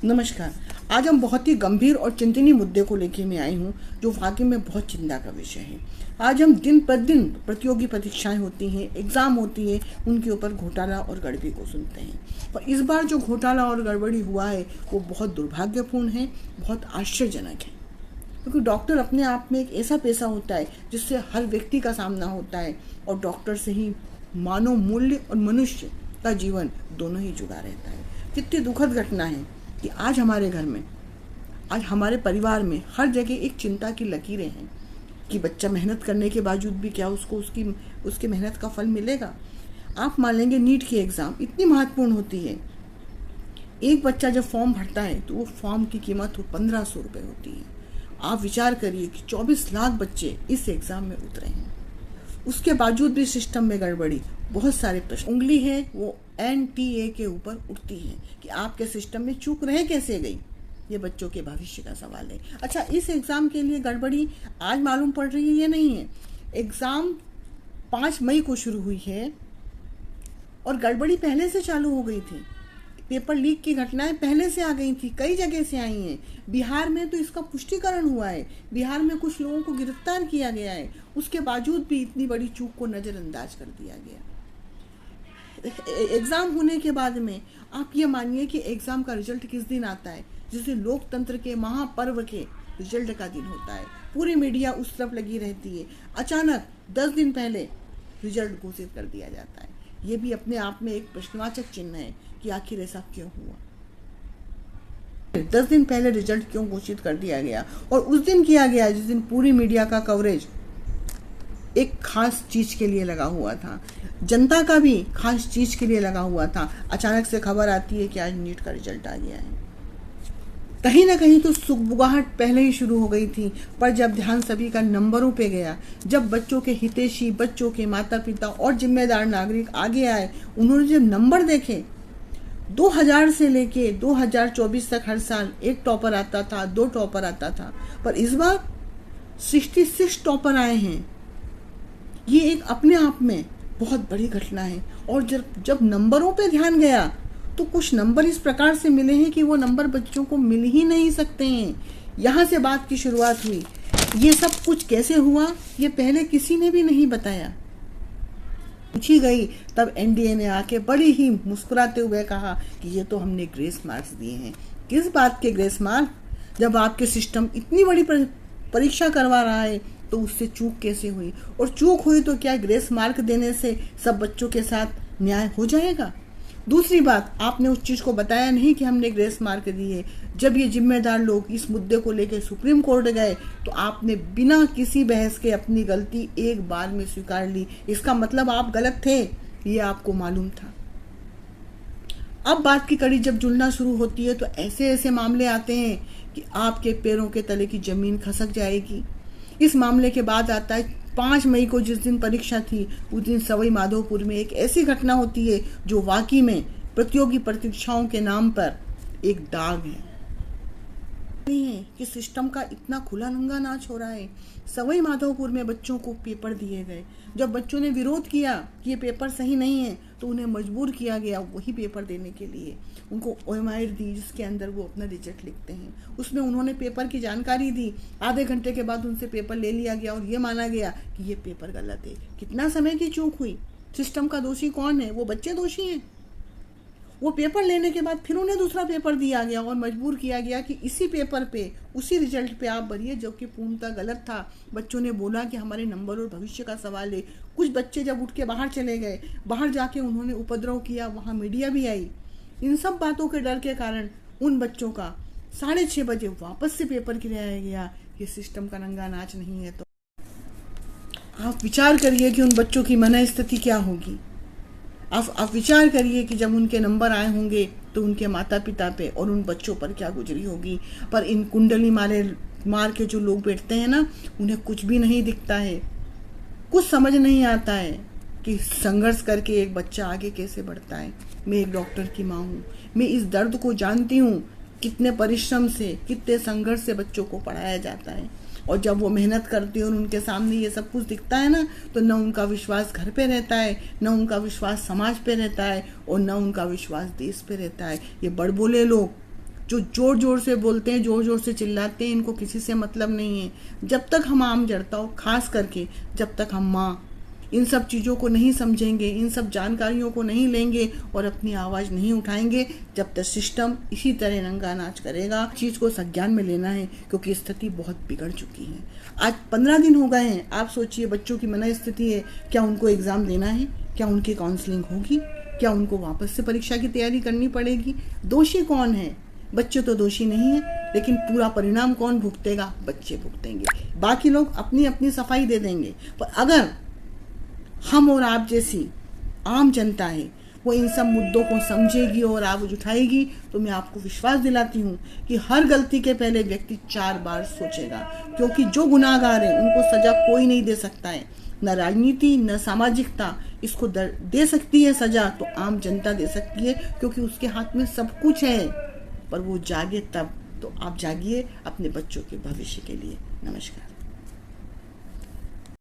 नमस्कार। आज हम बहुत ही गंभीर और चिंतनीय मुद्दे को लेकर मैं आई हूँ, जो वाकई में बहुत चिंता का विषय है। आज हम दिन प्रतिदिन प्रतियोगी परीक्षाएं होती हैं, एग्जाम होती है, उनके ऊपर घोटाला और गड़बड़ी को सुनते हैं। पर इस बार जो घोटाला और गड़बड़ी हुआ है वो बहुत दुर्भाग्यपूर्ण है, बहुत आश्चर्यजनक है। क्योंकि डॉक्टर अपने आप में एक ऐसा पेशा होता है जिससे हर व्यक्ति का सामना होता है, और डॉक्टर से ही मानव मूल्य और मनुष्य का जीवन दोनों ही जुड़ा रहता है। कितनी दुखद घटना है कि आज हमारे घर में, आज हमारे परिवार में हर जगह एक चिंता की लकीरें हैं कि बच्चा मेहनत करने के बावजूद भी क्या उसको उसकी मेहनत का फल मिलेगा। आप मान लेंगे नीट की एग्ज़ाम इतनी महत्वपूर्ण होती है। एक बच्चा जब फॉर्म भरता है तो वो फॉर्म की कीमत 1500 रुपये होती है। आप विचार करिए कि 24 लाख बच्चे इस एग्ज़ाम में उतरे हैं, उसके बावजूद भी सिस्टम में गड़बड़ी। बहुत सारे प्रश्न, उंगली है वो NTA के ऊपर उठती है कि आपके सिस्टम में चूक रह कैसे गई। ये बच्चों के भविष्य का सवाल है। अच्छा, इस एग्ज़ाम के लिए गड़बड़ी आज मालूम पड़ रही है, ये नहीं है। एग्ज़ाम 5 मई को शुरू हुई है और गड़बड़ी पहले से चालू हो गई थी। पेपर लीक की घटनाएं पहले से आ गई थी, कई जगह से आई हैं। बिहार में तो इसका पुष्टिकरण हुआ है, बिहार में कुछ लोगों को गिरफ्तार किया गया है। उसके बावजूद भी इतनी बड़ी चूक को नज़रअंदाज कर दिया गया। एग्ज़ाम होने के बाद में आप ये मानिए कि एग्ज़ाम का रिजल्ट किस दिन आता है, जिस दिन लोकतंत्र के महापर्व के रिजल्ट का दिन होता है। पूरी मीडिया उस तरफ लगी रहती है। अचानक 10 दिन पहले रिजल्ट घोषित कर दिया जाता है। ये भी अपने आप में एक प्रश्नवाचक चिन्ह है कि आखिर ऐसा क्यों हुआ। 10 दिन पहले रिजल्ट क्यों घोषित कर दिया गया, और उस दिन किया गया जिस दिन पूरी मीडिया का कवरेज एक खास चीज के लिए लगा हुआ था, जनता का भी खास चीज के लिए लगा हुआ था। अचानक से खबर आती है कि आज नीट का रिजल्ट आ गया है। कहीं ना कहीं तो सुगबुगाहट पहले ही शुरू हो गई थी, पर जब ध्यान सभी का नंबरों पे गया, जब बच्चों के हितैषी, बच्चों के माता पिता और जिम्मेदार नागरिक आगे आए, उन्होंने जब नंबर देखे, 2000 से लेके 2024 तक हर साल एक टॉपर आता था, 2 टॉपर आता था, पर इस बार 66 टॉपर आए हैं। ये एक अपने आप में बहुत बड़ी घटना है। और जब नंबरों पे ध्यान गया तो कुछ नंबर इस प्रकार से मिले हैं कि वो नंबर बच्चों को मिल ही नहीं सकते हैं। यहाँ से बात की शुरुआत हुई। ये सब कुछ कैसे हुआ, ये पहले किसी ने भी नहीं बताया। पूछी गई तब NDA ने आके बड़ी ही मुस्कुराते हुए कहा कि ये तो हमने ग्रेस मार्क्स दिए हैं। किस बात के ग्रेस मार्क, जब आपके सिस्टम इतनी बड़ी परीक्षा करवा रहा है तो उससे चूक कैसे हुई, और चूक हुई तो क्या ग्रेस मार्क देने से सब बच्चों के साथ न्याय हो जाएगा। दूसरी बात, आपने उस चीज को बताया नहीं कि हमने ग्रेस मार्क दिए। जब ये जिम्मेदार लोग इस मुद्दे को लेकर सुप्रीम कोर्ट गए तो आपने बिना किसी बहस के अपनी गलती एक बार में स्वीकार ली। इसका मतलब आप गलत थे, ये आपको मालूम था। अब बात की कड़ी जब जुड़ना शुरू होती है तो ऐसे ऐसे मामले आते हैं कि आपके पैरों के तले की जमीन खसक जाएगी। इस मामले के बाद आता है 5 मई को, जिस दिन परीक्षा थी, उस दिन सवाई माधोपुर में एक ऐसी घटना होती है जो वाकई में प्रतियोगी परीक्षाओं के नाम पर एक दाग है। नहीं है कि सिस्टम का इतना खुला नंगा नाच हो रहा है। सवाई माधोपुर में बच्चों को पेपर दिए गए। जब बच्चों ने विरोध किया कि ये पेपर सही नहीं है तो उन्हें मजबूर किया गया वही पेपर देने के लिए। उनको OMR दी जिसके अंदर वो अपना रिजल्ट लिखते हैं। उसमें उन्होंने पेपर की जानकारी दी। आधे घंटे के बाद उनसे पेपर ले लिया गया और ये माना गया कि ये पेपर गलत है। कितना समय की चूक हुई। सिस्टम का दोषी कौन है, वो बच्चे दोषी हैं। वो पेपर लेने के बाद फिर उन्हें दूसरा पेपर दिया गया और मजबूर किया गया कि इसी पेपर पे, उसी रिजल्ट पे आप भरिए, जो कि पूर्णतः गलत था। बच्चों ने बोला कि हमारे नंबर और भविष्य का सवाल है। कुछ बच्चे जब उठ के बाहर चले गए, बाहर जाके उन्होंने उपद्रव किया, वहाँ मीडिया भी आई। इन सब बातों के डर के कारण उन बच्चों का 6:30 बजे वापस से पेपर गिराया गया। ये सिस्टम का नंगा नाच नहीं है तो आप विचार करिए कि उन बच्चों की मनस्थिति क्या होगी। आप विचार करिए कि जब उनके नंबर आए होंगे तो उनके माता पिता पे और उन बच्चों पर क्या गुजरी होगी। पर इन कुंडली मार के जो लोग बैठते हैं ना, उन्हें कुछ भी नहीं दिखता है, कुछ समझ नहीं आता है कि संघर्ष करके एक बच्चा आगे कैसे बढ़ता है। मैं एक डॉक्टर की माँ हूँ, मैं इस दर्द को जानती हूँ। कितने परिश्रम से, कितने संघर्ष से बच्चों को पढ़ाया जाता है, और जब वो मेहनत करते हैं और उनके सामने ये सब कुछ दिखता है ना, तो न उनका विश्वास घर पे रहता है, न उनका विश्वास समाज पे रहता है, और न उनका विश्वास देश पे रहता है। ये बड़बोले लोग जो जोर जोर से बोलते हैं, जोर जोर से चिल्लाते हैं, इनको किसी से मतलब नहीं है। जब तक हम आम जनता हो, खास करके जब तक हम माँ इन सब चीज़ों को नहीं समझेंगे, इन सब जानकारियों को नहीं लेंगे और अपनी आवाज़ नहीं उठाएंगे, जब तक सिस्टम इसी तरह रंगा नाच करेगा। चीज़ को संज्ञान में लेना है, क्योंकि स्थिति बहुत बिगड़ चुकी है। आज 15 दिन हो गए हैं। आप सोचिए, बच्चों की मन स्थिति है, क्या उनको एग्ज़ाम देना है? क्या उनकी काउंसलिंग होगी? क्या उनको वापस से परीक्षा की तैयारी करनी पड़ेगी? दोषी कौन है? बच्चे तो दोषी नहीं है, लेकिन पूरा परिणाम कौन भुगतेगा? बच्चे भुगतेंगे। बाकी लोग अपनी अपनी सफाई दे देंगे, पर अगर हम और आप जैसी आम जनता है वो इन सब मुद्दों को समझेगी और आवाज उठाएगी, तो मैं आपको विश्वास दिलाती हूँ कि हर गलती के पहले व्यक्ति 4 बार सोचेगा, क्योंकि जो गुनाहगार हैं उनको सजा कोई नहीं दे सकता है। न राजनीति, न सामाजिकता इसको दे सकती है सजा, तो आम जनता दे सकती है, क्योंकि उसके हाथ में सब कुछ है। पर वो जागे तब। तो आप जागिए अपने बच्चों के भविष्य के लिए। नमस्कार।